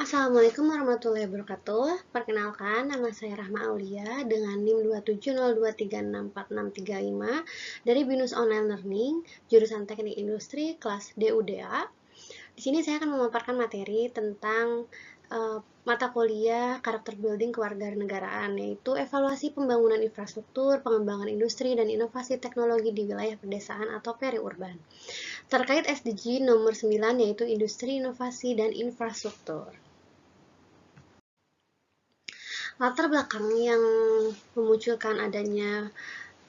Assalamualaikum warahmatullahi wabarakatuh. Perkenalkan, nama saya Rahma Aulia dengan NIM 270236465 dari BINUS Online Learning, jurusan Teknik Industri, kelas DUDA. Di sini saya akan memaparkan materi tentang mata kuliah karakter building kewarganegaraan, yaitu evaluasi pembangunan infrastruktur, pengembangan industri, dan inovasi teknologi di wilayah pedesaan atau periurban. Terkait SDG nomor 9, yaitu industri, inovasi, dan infrastruktur. Latar belakang yang memunculkan adanya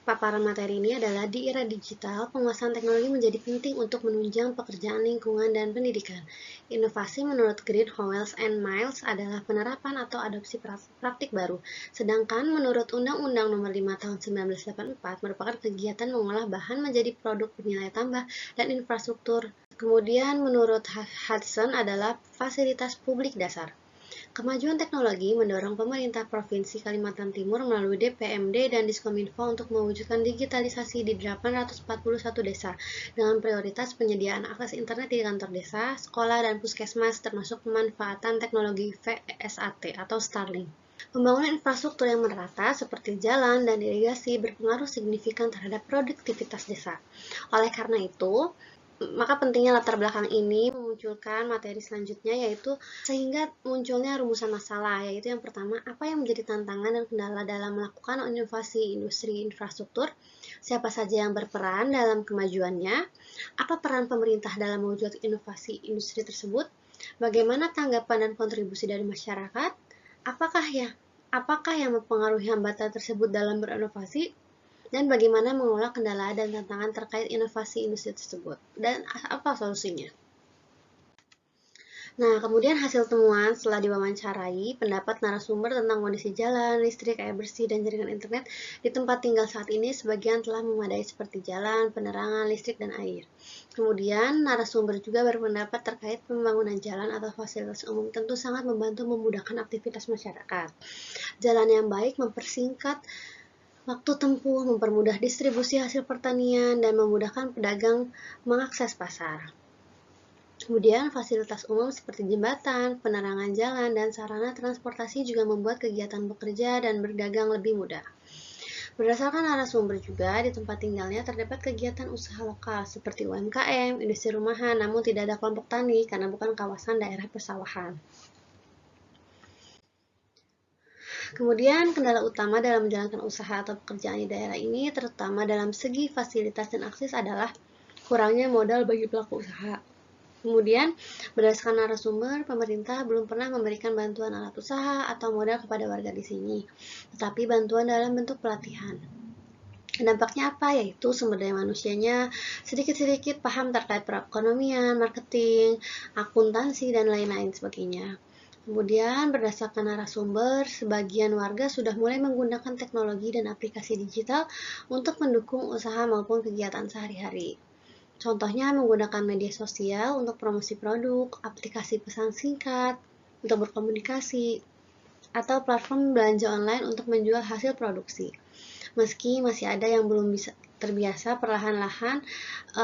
paparan materi ini adalah di era digital, penguasaan teknologi menjadi penting untuk menunjang pekerjaan lingkungan dan pendidikan. Inovasi menurut Green, Howells, and Miles adalah penerapan atau adopsi praktik baru. Sedangkan menurut Undang-Undang Nomor 5 Tahun 1984 merupakan kegiatan mengolah bahan menjadi produk bernilai tambah dan infrastruktur. Kemudian menurut Hudson adalah fasilitas publik dasar. Kemajuan teknologi mendorong pemerintah Provinsi Kalimantan Timur melalui DPMD dan Diskominfo untuk mewujudkan digitalisasi di 841 desa dengan prioritas penyediaan akses internet di kantor desa, sekolah, dan puskesmas termasuk pemanfaatan teknologi VSAT atau Starlink. Pembangunan infrastruktur yang merata seperti jalan dan irigasi berpengaruh signifikan terhadap produktivitas desa. Oleh karena itu, maka pentingnya latar belakang ini memunculkan materi selanjutnya, yaitu sehingga munculnya rumusan masalah, yaitu yang pertama, apa yang menjadi tantangan dan kendala dalam melakukan inovasi industri infrastruktur, siapa saja yang berperan dalam kemajuannya, apa peran pemerintah dalam mewujudkan inovasi industri tersebut, bagaimana tanggapan dan kontribusi dari masyarakat, apakah yang mempengaruhi hambatan tersebut dalam berinovasi, dan bagaimana mengelola kendala dan tantangan terkait inovasi industri tersebut, dan apa solusinya. Nah, kemudian hasil temuan setelah diwawancarai pendapat narasumber tentang kondisi jalan, listrik, air bersih, dan jaringan internet di tempat tinggal saat ini sebagian telah memadai seperti jalan, penerangan, listrik, dan air. Kemudian, narasumber juga berpendapat terkait pembangunan jalan atau fasilitas umum tentu sangat membantu memudahkan aktivitas masyarakat. Jalan yang baik mempersingkat waktu tempuh, mempermudah distribusi hasil pertanian, dan memudahkan pedagang mengakses pasar. Kemudian, fasilitas umum seperti jembatan, penerangan jalan, dan sarana transportasi juga membuat kegiatan bekerja dan berdagang lebih mudah. Berdasarkan narasumber juga, di tempat tinggalnya terdapat kegiatan usaha lokal seperti UMKM, industri rumahan, namun tidak ada kelompok tani karena bukan kawasan daerah persawahan. Kemudian, kendala utama dalam menjalankan usaha atau pekerjaan di daerah ini, terutama dalam segi fasilitas dan akses, adalah kurangnya modal bagi pelaku usaha. Kemudian, berdasarkan narasumber, pemerintah belum pernah memberikan bantuan alat usaha atau modal kepada warga di sini, tetapi bantuan dalam bentuk pelatihan. Dampaknya apa? Yaitu sumber daya manusianya sedikit-sedikit paham terkait perekonomian, marketing, akuntansi, dan lain-lain sebagainya. Kemudian, berdasarkan narasumber, sebagian warga sudah mulai menggunakan teknologi dan aplikasi digital untuk mendukung usaha maupun kegiatan sehari-hari. Contohnya menggunakan media sosial untuk promosi produk, aplikasi pesan singkat untuk berkomunikasi, atau platform belanja online untuk menjual hasil produksi. Meski masih ada yang belum bisa terbiasa, perlahan-lahan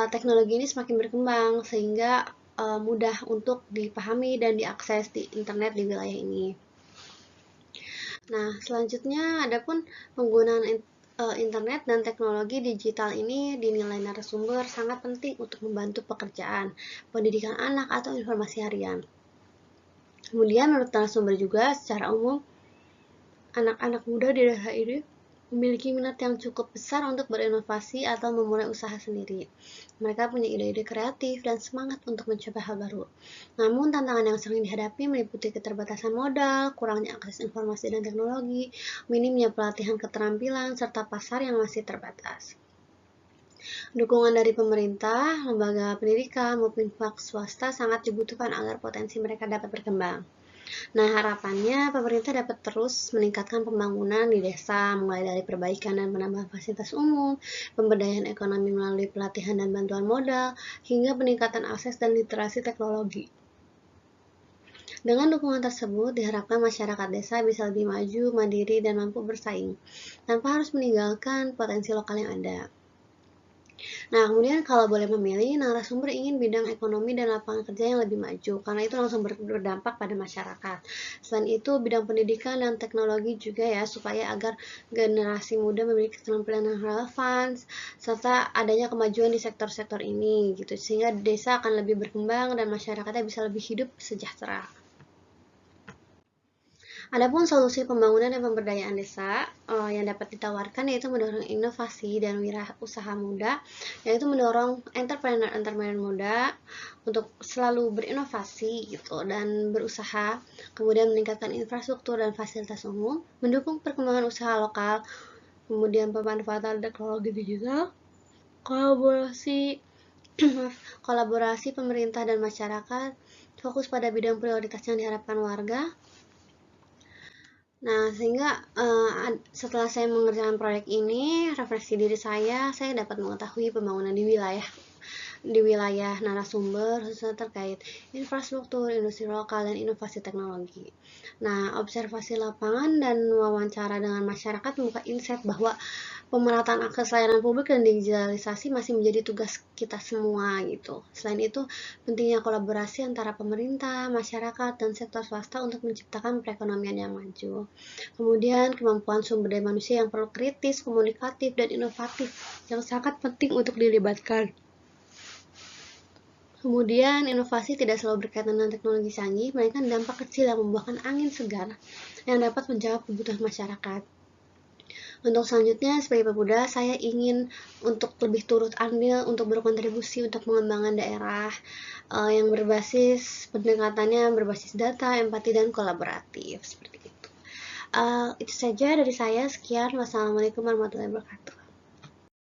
teknologi ini semakin berkembang sehingga mudah untuk dipahami dan diakses di internet di wilayah ini. Nah, selanjutnya adapun penggunaan internet dan teknologi digital ini dinilai narasumber sangat penting untuk membantu pekerjaan, pendidikan anak, atau informasi harian. Kemudian menurut narasumber juga, secara umum, anak-anak muda di daerah ini memiliki minat yang cukup besar untuk berinovasi atau memulai usaha sendiri. Mereka punya ide-ide kreatif dan semangat untuk mencoba hal baru. Namun, tantangan yang sering dihadapi meliputi keterbatasan modal, kurangnya akses informasi dan teknologi, minimnya pelatihan keterampilan, serta pasar yang masih terbatas. Dukungan dari pemerintah, lembaga pendidikan, maupun pihak swasta sangat dibutuhkan agar potensi mereka dapat berkembang. Nah, harapannya pemerintah dapat terus meningkatkan pembangunan di desa, mulai dari perbaikan dan penambahan fasilitas umum, pemberdayaan ekonomi melalui pelatihan dan bantuan modal, hingga peningkatan akses dan literasi teknologi. Dengan dukungan tersebut, diharapkan masyarakat desa bisa lebih maju, mandiri, dan mampu bersaing, tanpa harus meninggalkan potensi lokal yang ada. Nah, kemudian kalau boleh memilih, narasumber ingin bidang ekonomi dan lapangan kerja yang lebih maju, karena itu langsung berdampak pada masyarakat. Selain itu, bidang pendidikan dan teknologi juga ya, supaya agar generasi muda memiliki keterampilan yang relevan, serta adanya kemajuan di sektor-sektor ini, gitu, sehingga desa akan lebih berkembang dan masyarakatnya bisa lebih hidup sejahtera. Adapun solusi pembangunan dan pemberdayaan desa yang dapat ditawarkan yaitu mendorong inovasi dan wirausaha muda, yaitu mendorong entrepreneur-entrepreneur muda untuk selalu berinovasi gitu dan berusaha, kemudian meningkatkan infrastruktur dan fasilitas umum, mendukung perkembangan usaha lokal, kemudian pemanfaatan teknologi digital, kolaborasi kolaborasi pemerintah dan masyarakat, fokus pada bidang prioritas yang diharapkan warga. Nah, sehingga setelah saya mengerjakan proyek ini, refleksi diri saya dapat mengetahui pembangunan di wilayah narasumber khususnya terkait infrastruktur, industri lokal, dan inovasi teknologi. Nah, observasi lapangan dan wawancara dengan masyarakat membuka insight bahwa pemerataan akses layanan publik dan digitalisasi masih menjadi tugas kita semua gitu. Selain itu, pentingnya kolaborasi antara pemerintah, masyarakat, dan sektor swasta untuk menciptakan perekonomian yang maju. Kemudian, kemampuan sumber daya manusia yang perlu kritis, komunikatif, dan inovatif yang sangat penting untuk dilibatkan. Kemudian, inovasi tidak selalu berkaitan dengan teknologi canggih, melainkan dampak kecil yang membuahkan angin segar yang dapat menjawab kebutuhan masyarakat. Untuk selanjutnya, sebagai pemuda, saya ingin untuk lebih turut andil untuk berkontribusi untuk pengembangan daerah yang berbasis pendekatannya berbasis data, empati, dan kolaboratif seperti itu. Itu saja dari saya. Sekian. Wassalamualaikum warahmatullahi wabarakatuh.